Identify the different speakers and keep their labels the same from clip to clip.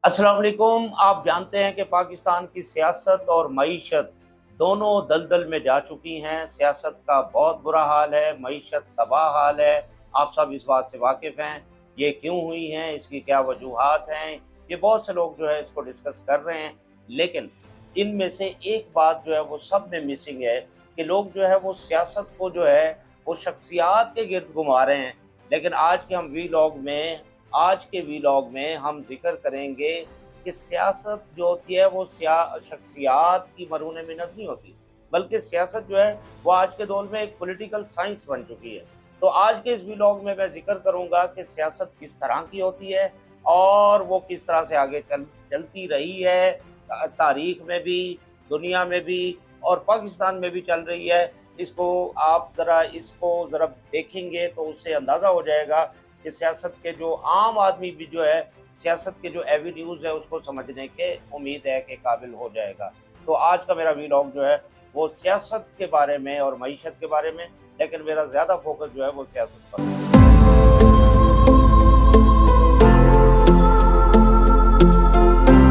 Speaker 1: अस्सलाम वालेकुम। आप जानते हैं कि पाकिस्तान की सियासत और मईशत दोनों दलदल में जा चुकी हैं। सियासत का बहुत बुरा हाल है, मईशत तबाह हाल है। आप सब इस बात से वाकिफ़ हैं। ये क्यों हुई हैं, इसकी क्या वजूहात हैं, ये बहुत से लोग जो है इसको डिस्कस कर रहे हैं। लेकिन इनमें से एक बात जो है वो सब में मिसिंग है कि लोग जो है वो सियासत को जो है वो शख्सियात के गिर्द घुमा रहे हैं। लेकिन आज के वीलॉग में हम ज़िक्र करेंगे कि सियासत जो होती है वो शख्सियात की मरून मिन्नत नहीं होती, बल्कि सियासत जो है वो आज के दौर में एक पॉलिटिकल साइंस बन चुकी है। तो आज के इस वीलॉग में मैं ज़िक्र करूँगा कि सियासत किस तरह की होती है और वो किस तरह से आगे चलती रही है, तारीख में भी, दुनिया में भी और पाकिस्तान में भी चल रही है। इसको ज़रा देखेंगे तो उससे अंदाज़ा हो जाएगा कि सियासत के जो आम आदमी भी जो है सियासत के जो एवेन्यूज़ है उसको समझने के उम्मीद है कि काबिल हो जाएगा। तो आज का मेरा व्लॉग जो है वो सियासत के बारे में और मईशत के बारे में, लेकिन मेरा ज़्यादा फोकस जो है वो सियासत पर है।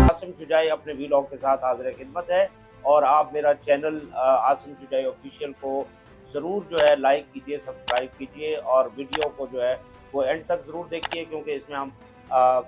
Speaker 1: आसिम शुजाई अपने व्लॉग के साथ हाज़िर खिदमत है और आप मेरा चैनल आसिम शुजाई ऑफिशियल को ज़रूर जो है लाइक कीजिए, सब्सक्राइब कीजिए और वीडियो को जो है वो एंड तक ज़रूर देखिए, क्योंकि इसमें हम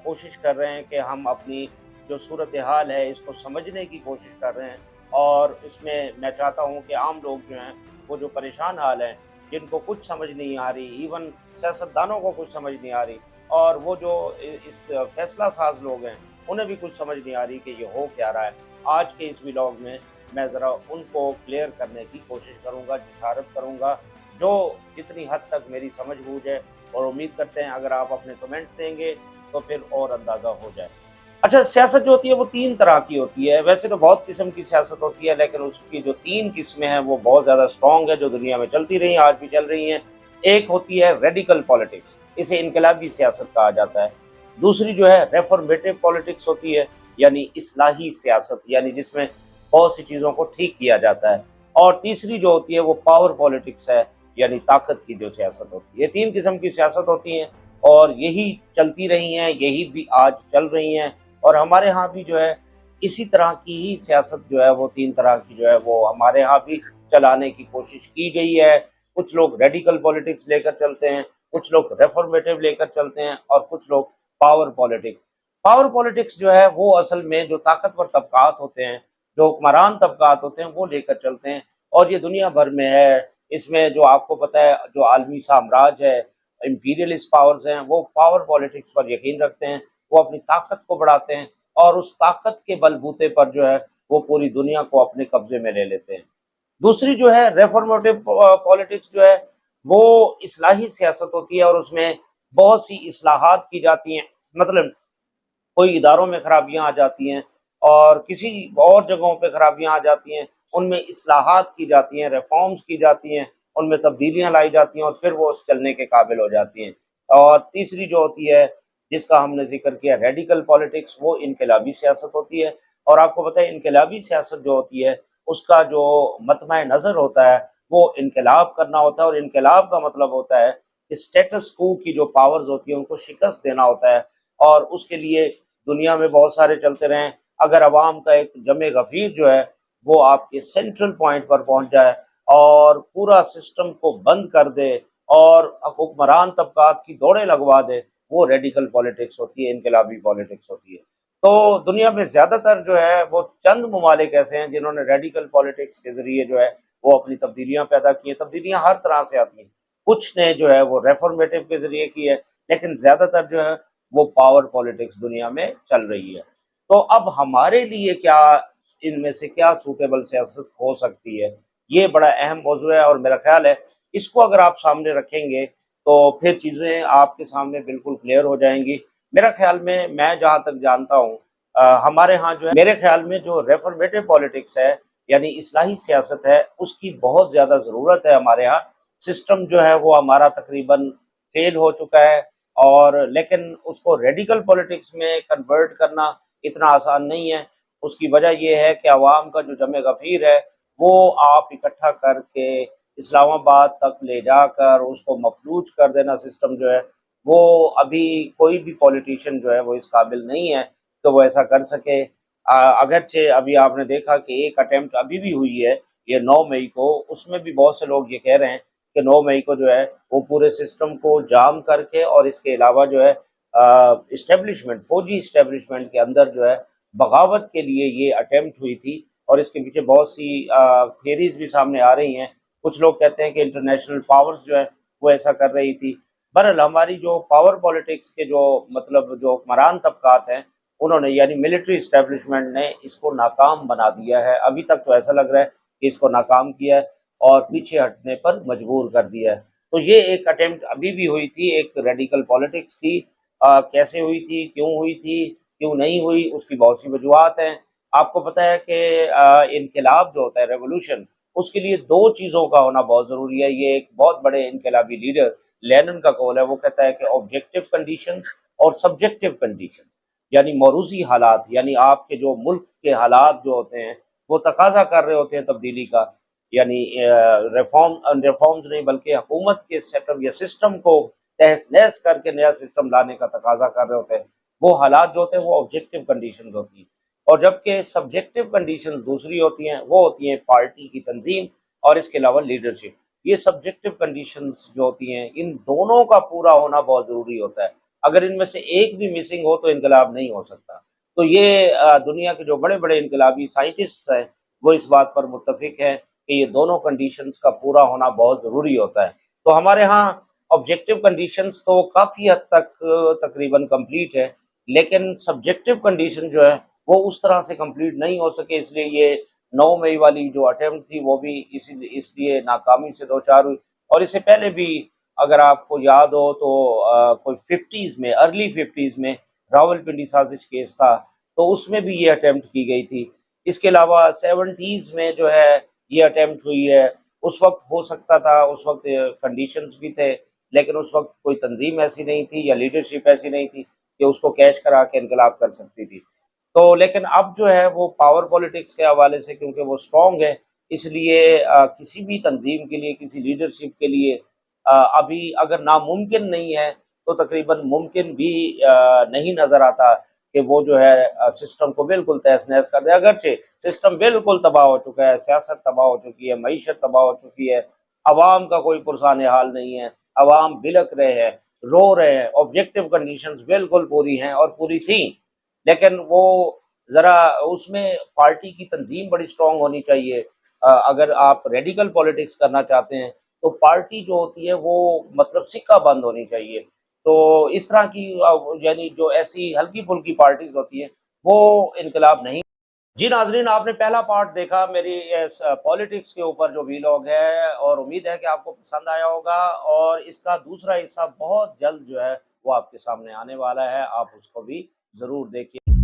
Speaker 1: कोशिश कर रहे हैं कि हम अपनी जो सूरत हाल है इसको समझने की कोशिश कर रहे हैं। और इसमें मैं चाहता हूँ कि आम लोग जो हैं वो जो परेशान हाल हैं, जिनको कुछ समझ नहीं आ रही, इवन सियासतदानों को कुछ समझ नहीं आ रही, और वो जो इस फैसला साज लोग हैं उन्हें भी कुछ समझ नहीं आ रही कि ये हो क्या रहा है। आज के इस व्लॉग में मैं ज़रा उनको क्लियर करने की कोशिश करूँगा, जिसारत करूँगा, जो जितनी हद तक मेरी समझ बूझ है, और उम्मीद करते हैं अगर आप अपने कमेंट्स देंगे तो फिर और अंदाज़ा हो जाए। अच्छा, सियासत जो होती है वो 3 तरह की होती है। वैसे तो बहुत किस्म की सियासत होती है, लेकिन उसकी जो 3 किस्में हैं वो बहुत ज़्यादा स्ट्रॉन्ग है, जो दुनिया में चलती रही हैं, आज भी चल रही हैं। एक होती है रेडिकल पॉलिटिक्स, इसे इनकलाबी सियासत कहा जाता है। दूसरी जो है रिफॉर्मेटिव पॉलिटिक्स होती है, यानी इस्लाही सियासत, यानी जिसमें बहुत सी चीज़ों को ठीक किया जाता है। और तीसरी जो होती है वो पावर पॉलिटिक्स है, यानी ताकत की जो सियासत होती है। ये 3 किस्म की सियासत होती हैं और यही चलती रही हैं, यही भी आज चल रही हैं। और हमारे यहाँ भी जो है इसी तरह की ही सियासत जो है वो 3 तरह की जो है वो हमारे यहाँ भी चलाने की कोशिश की गई है। कुछ लोग रेडिकल पॉलिटिक्स लेकर चलते हैं, कुछ लोग रिफॉर्मेटिव लेकर चलते हैं और कुछ लोग पावर पॉलिटिक्स। पावर पॉलिटिक्स जो है वो असल में जो ताकतवर तबकात होते हैं, जो हुक्मरान तबकात होते हैं वो लेकर चलते हैं, और ये दुनिया भर में है। इसमें जो आपको पता है जो आलमी साम्राज्य है, इंपीरियलिस्ट पावर्स हैं, वो पावर पॉलिटिक्स पर यकीन रखते हैं। वो अपनी ताकत को बढ़ाते हैं और उस ताकत के बलबूते पर जो है वो पूरी दुनिया को अपने कब्जे में ले लेते हैं। दूसरी जो है रेफॉर्मेटिव पॉलिटिक्स जो है वो इस्लाही सियासत होती है और उसमें बहुत सी इस्लाहात की जाती हैं। मतलब कोई इदारों में खराबियां आ जाती हैं और किसी और जगहों पे खराबियां आ जाती हैं, उनमें इस्लाहात की जाती हैं, रिफॉर्म्स की जाती हैं, उनमें तब्दीलियां लाई जाती हैं और फिर वो चलने के काबिल हो जाती हैं। और तीसरी जो होती है, जिसका हमने जिक्र किया, रेडिकल पॉलिटिक्स, वो इनकलाबी सियासत होती है। और आपको पता है इनकलाबी सियासत जो होती है उसका जो मतमय नज़र होता है वो इनकलाब करना होता है, और इनकलाब का मतलब होता है कि स्टेटस को की जो पावर्स होती है उनको शिकस्त देना होता है। और उसके लिए दुनिया में बहुत सारे चलते रहें। अगर अवाम का एक जमे गफीर जो है वो आपके सेंट्रल पॉइंट पर पहुंच जाए और पूरा सिस्टम को बंद कर दे और हुक्मरान तबकात की दौड़ें लगवा दे, वो रेडिकल पॉलिटिक्स होती है, इनकलाबी पॉलिटिक्स होती है। तो दुनिया में ज़्यादातर जो है वो चंद ममालिक ऐसे हैं जिन्होंने रेडिकल पॉलिटिक्स के ज़रिए जो है वो अपनी तब्दीलियाँ पैदा की हैं। तब्दीलियाँ हर तरह से आती हैं, कुछ ने जो है वो रेफॉर्मेटिव के ज़रिए की है, लेकिन ज़्यादातर जो है वो पावर पॉलिटिक्स दुनिया में चल रही है। तो अब हमारे लिए क्या, इनमें से क्या सूटेबल सियासत हो सकती है, ये बड़ा अहम मौजू है और मेरा ख्याल है इसको अगर आप सामने रखेंगे तो फिर चीज़ें आपके सामने बिल्कुल क्लियर हो जाएंगी। मेरा ख्याल में, मैं जहाँ तक जानता हूँ, हमारे यहाँ जो है मेरे ख्याल में जो रेफॉर्मेटिव पॉलिटिक्स है, यानी इस्लाही सियासत है, उसकी बहुत ज़्यादा ज़रूरत है हमारे यहाँ। सिस्टम जो है वो हमारा तकरीबन फेल हो चुका है, और लेकिन उसको रेडिकल पॉलिटिक्स में कन्वर्ट करना इतना आसान नहीं है। उसकी वजह ये है कि अवाम का जो जमे गफीर है वो आप इकट्ठा करके इस्लामाबाद तक ले जाकर उसको मफलूज कर देना, सिस्टम जो है वो अभी कोई भी पॉलिटिशियन जो है वो इस काबिल नहीं है کہ وہ ایسا کر سکے۔ اگرچہ ابھی آپ نے دیکھا کہ ایک اٹیمپٹ ابھی بھی ہوئی ہے، یہ 9 مئی کو، اس میں بھی بہت سے لوگ یہ کہہ رہے ہیں کہ 9 مئی کو جو ہے وہ پورے سسٹم کو جام کر کے، اور اس کے علاوہ جو ہے اسٹیبلشمنٹ، فوجی اسٹیبلشمنٹ کے اندر جو ہے بغاوت کے لیے یہ اٹیمپٹ ہوئی تھی، اور اس کے پیچھے بہت سی تھیریز بھی سامنے آ رہی ہیں۔ کچھ لوگ کہتے ہیں کہ انٹرنیشنل پاورز جو ہے وہ ایسا کر رہی تھی۔ بہرحال ہماری جو پاور پالیٹکس کے جو مطلب جو حکمران طبقات ہیں، انہوں نے یعنی ملٹری اسٹیبلشمنٹ نے اس کو ناکام بنا دیا ہے۔ ابھی تک تو ایسا لگ رہا ہے کہ اس کو ناکام کیا ہے اور پیچھے ہٹنے پر مجبور کر دیا ہے۔ تو یہ ایک اٹیمپٹ ابھی بھی ہوئی تھی ایک ریڈیکل پالیٹکس کی۔ کیسے ہوئی تھی، کیوں ہوئی تھی، کیوں نہیں ہوئی، اس کی بہت سی وجوہات ہیں۔ آپ کو پتہ ہے کہ انقلاب جو ہوتا ہے، ریولوشن، اس کے لیے دو چیزوں کا ہونا بہت ضروری ہے۔ یہ ایک بہت بڑے انقلابی لیڈر لینن کا قول ہے، وہ کہتا ہے کہ آبجیکٹو کنڈیشنز اور سبجیکٹو کنڈیشنز، یعنی موروثی حالات، یعنی آپ کے جو ملک کے حالات جو ہوتے ہیں وہ تقاضا کر رہے ہوتے ہیں تبدیلی کا، یعنی ریفارمز نہیں بلکہ حکومت کے سیٹ اپ یا سسٹم کو تہس نہس کر کے نیا سسٹم لانے کا تقاضا کر رہے ہوتے ہیں، وہ حالات جو ہوتے ہیں وہ آبجیکٹو کنڈیشنز ہوتی ہیں۔ اور جبکہ سبجیکٹو کنڈیشنز دوسری ہوتی ہیں، وہ ہوتی ہیں پارٹی کی تنظیم اور اس کے علاوہ لیڈرشپ۔ یہ سبجیکٹو کنڈیشنز جو ہوتی ہیں، ان دونوں کا پورا ہونا بہت ضروری ہوتا ہے۔ اگر ان میں سے ایک بھی مسنگ ہو تو انقلاب نہیں ہو سکتا۔ تو یہ دنیا کے جو بڑے بڑے انقلابی سائنٹسٹ ہیں وہ اس بات پر متفق ہیں کہ یہ دونوں کنڈیشنز کا پورا ہونا بہت ضروری ہوتا ہے۔ تو ہمارے ہاں آبجیکٹو کنڈیشنز تو کافی حد تک تقریباً کمپلیٹ ہے، لیکن سبجیکٹو کنڈیشن جو ہے وہ اس طرح سے کمپلیٹ نہیں ہو سکے، اس لیے یہ 9 مئی والی جو اٹیمپٹ تھی وہ بھی اس لیے ناکامی سے دوچار ہوئی۔ اور اس سے پہلے بھی اگر آپ کو یاد ہو تو کوئی 50s میں، ارلی 50s میں راول پنڈی سازش کیس تھا، تو اس میں بھی یہ اٹیمپٹ کی گئی تھی۔ اس کے علاوہ 70s میں جو ہے یہ اٹیمپٹ ہوئی ہے۔ اس وقت ہو سکتا تھا، اس وقت کنڈیشنز بھی تھے، لیکن اس وقت کوئی تنظیم ایسی نہیں تھی یا لیڈرشپ ایسی نہیں تھی کہ اس کو کیش کرا کے انقلاب کر سکتی تھی۔ تو لیکن اب جو ہے وہ پاور پالیٹکس کے حوالے سے کیونکہ وہ اسٹرانگ ہے، اس لیے کسی بھی تنظیم کے لیے، کسی لیڈرشپ کے لیے ابھی اگر ناممکن نہیں ہے تو تقریباً ممکن بھی نہیں نظر آتا کہ وہ جو ہے سسٹم کو بالکل تہس نہس کر دے۔ اگرچہ سسٹم بالکل تباہ ہو چکا ہے، سیاست تباہ ہو چکی ہے، معیشت تباہ ہو چکی ہے، عوام کا کوئی پرسان حال نہیں ہے، عوام بلک رہے ہیں، رو رہے ہیں، آبجیکٹو کنڈیشنز بالکل پوری ہیں اور پوری تھیں، لیکن وہ ذرا اس میں پارٹی کی تنظیم بڑی اسٹرانگ ہونی چاہیے۔ اگر آپ ریڈیکل پالیٹکس کرنا چاہتے ہیں تو پارٹی جو ہوتی ہے وہ مطلب سکہ بند ہونی چاہیے۔ تو اس طرح کی یعنی جو ایسی ہلکی پھلکی پارٹیز ہوتی ہیں وہ انقلاب نہیں۔ جی ناظرین، آپ نے پہلا پارٹ دیکھا میری اس پالیٹکس کے اوپر جو ویلاگ ہے، اور امید ہے کہ آپ کو پسند آیا ہوگا، اور اس کا دوسرا حصہ بہت جلد جو ہے وہ آپ کے سامنے آنے والا ہے، آپ اس کو بھی ضرور دیکھیے۔